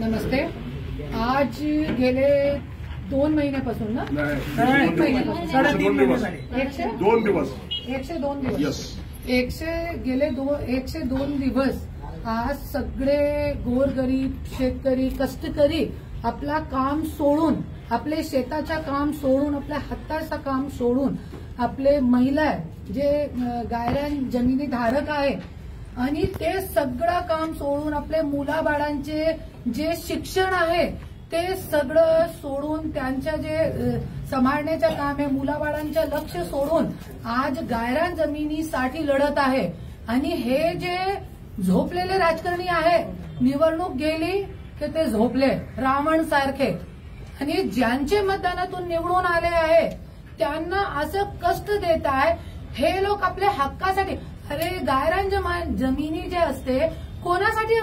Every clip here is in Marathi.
नमस्ते. आज गेले 2 महिन्यापासून ना 2 दिवस 102 दिवस गेले 102 दिवस आज सगळे गोरगरीब शेतकरी कष्टकरी आपला काम सोडून आपले शेताचं काम सोडून आपल्या हाताचं काम सोडून आपले महिला जे गायरान जमिनी धारक आहे आणि ते सगळं काम सोडून आपले मुलाबाळांचे जे शिक्षण आहे ते सगळं सोडून त्यांच्या जे सांभाळण्याचं काम आहे मुलाबाळांचं लक्ष सोडून आज गायरान जमिनीसाठी लढत आहे. आणि हे जे झोपलेले राजकारणी आहे निवडणूक गेली की ते झोपले रावण सारखे आणि ज्यांचे मतदानातून निवडून आले आहे त्यांना असं कष्ट देत आहे. हे लोक आपल्या हक्कासाठी अरे गायरान जमिनी जे असते कोणासाठी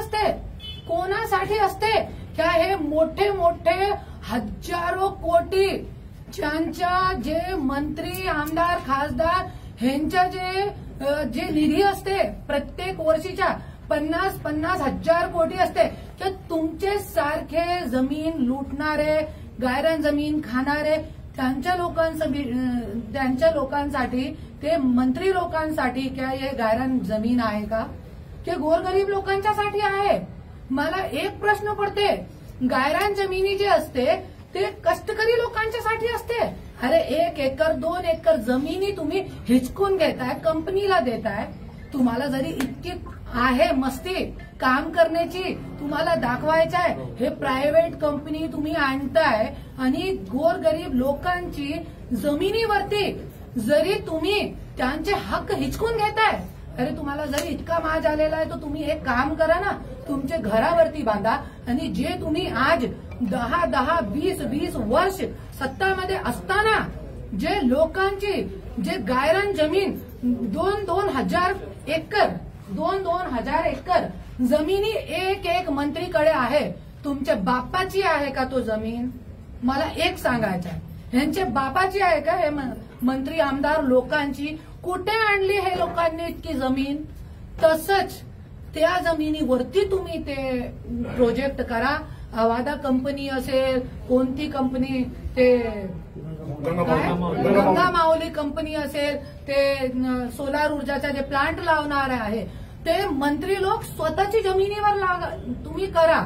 असते क्या हे मोठे मोठे हजारो कोटी ज्यांच्या जे मंत्री आमदार खासदार ह्यांच्या जे निधी असते प्रत्येक वर्षीच्या 50 हजार कोटी असते तर तुमचे सारखे जमीन लुटणारे गायरान जमीन खाणारे त्यांच्या लोकांसाठी ते मंत्री लोकांसाठी क्या हे गायरान जमीन आहे का ते गोरगरीब लोकांच्यासाठी आहे. मला एक प्रश्न पडते गायरान जमिनी जे असते ते कष्टकरी लोकांच्यासाठी असते. अरे 1 एकर 2 एकर जमिनी तुम्ही हिचकून घेताय कंपनीला देताय. तुम्हाला जरी इतकी आहे मस्ती काम करण्याची तुम्हाला दाखवायचं आहे हे प्रायव्हेट कंपनी तुम्ही आणताय आणि गोरगरीब लोकांची जमिनीवरती जरी तुम्ही त्यांचे हक्क हिचकून घेताय. अरे तुम्हाला जरी इतका माज आलेला आहे तर तुम्ही एक काम करा ना तुमचे घरावरती बांधा आणि जे तुम्ही आज 10-20 वर्ष सत्तामध्ये असताना जे लोकांची जे गायरान जमीन 2-2 हजार एकर जमिनी एक मंत्रीकडे आहे. तुमच्या बापाची आहे का तो जमीन मला एक सांगायचं आहे. ह्यांच्या बापाची आहे का हे मंत्री आमदार लोकांची कुठे आणली हे लोकांनी इतकी जमीन. तसंच त्या जमिनीवरती तुम्ही ते प्रोजेक्ट करा. अवादा कंपनी असेल कोणती कंपनी ते गंगा माऊली कंपनी असेल ते सोलार ऊर्जाचा जे प्लांट लावणार आहे ते मंत्री लोक स्वतःची जमिनीवर तुम्ही करा.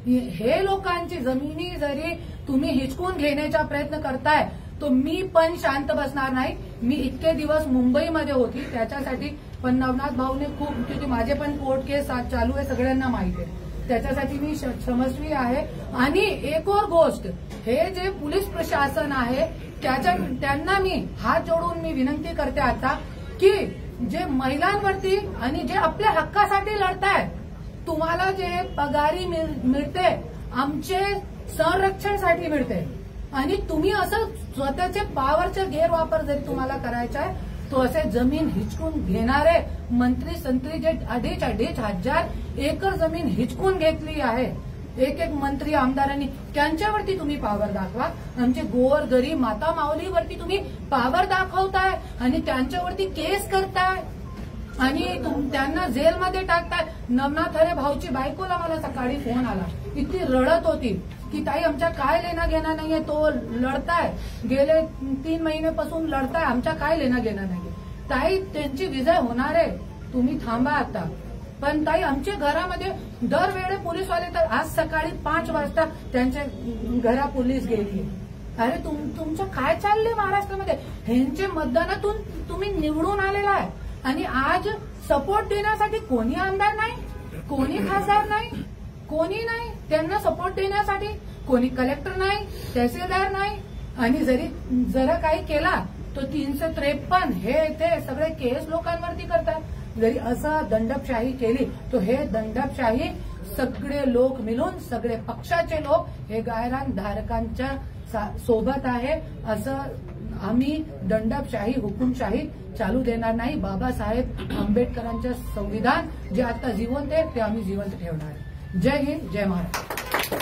हे लोकांची जमिनी जरी तुम्ही हिचकून घेण्याचा प्रयत्न करताय तो मी पण शांत बसणार नाही. मी इतके दिवस मुंबईमध्ये होती त्याच्यासाठी पण नवनाथ भाऊने खूप माझे पण कोर्ट केस चालू आहे सगळ्यांना माहिती आहे त्याच्यासाठी मी क्षमस्वी आहे. आणि एक और गोष्ट हे जे पोलीस प्रशासन आहे त्यांना मी हात जोडून मी विनंती करते आता की जे महिलांवरती आणि जे आपल्या हक्कासाठी लढताय तुम्हाला जे पगारी मिळते आमचे संरक्षणासाठी मिळते आणि तुम्ही असं स्वतःचे पॉवरचा गैरवापर जरी तुम्हाला करायचा आहे तो असे जमीन हिचकून घेणारे मंत्री संत्री जे 2.5 हजार एकर जमीन हिचकून घेतली आहे एक मंत्री आमदारांनी त्यांच्यावरती तुम्ही पॉवर दाखवा. आमचे गोर गरीब माता माऊलीवरती तुम्ही पॉवर दाखवताय आणि त्यांच्यावरती केस करताय आणि त्यांना जेलमध्ये टाकताय. नवनाथ हरे भाऊची बायकोला मला सकाळी फोन आला इतकी रडत होती की ताई आमच्या काय लेना घेणं नाहीये तो लढताय गेले 3 महिन्यापासून लढताय आमच्या काय लेना घेणं नाहीये. ताई त्यांची विजय होणार आहे तुम्ही थांबा आता. पण ताई आमच्या घरामध्ये दरवेळे पोलीसवाले तर आज सकाळी 5 वाजता त्यांच्या घरा पोलीस गेली. अरे तुमचं काय चाललंय महाराष्ट्रामध्ये. ह्यांचे मतदानातून तुम्ही निवडून आलेला आहे आणि आज सपोर्ट देण्यासाठी कोणी आमदार नाही कोणी खासदार नाही कोणी नाही त्यांना सपोर्ट देण्यासाठी कोणी कलेक्टर नाही तहसीलदार नाही. आणि जरा काही केला तो 353 हे ते सगळे केस लोकांवरती करतात. जरी असं दंडपशाही केली तो हे दंडपशाही सगळे लोक मिळून सगळे पक्षाचे लोक हे गायरान धारकांच्या सोबत आहे. असं आम्ही दंडपशाही हुकुमशाही चालू देणार नाही. बाबासाहेब आंबेडकरांचं संविधान जे आता जिवंत आहे ते आम्ही जिवंत ठेवणार आहे. जय हिंद जय महाराष्ट्र.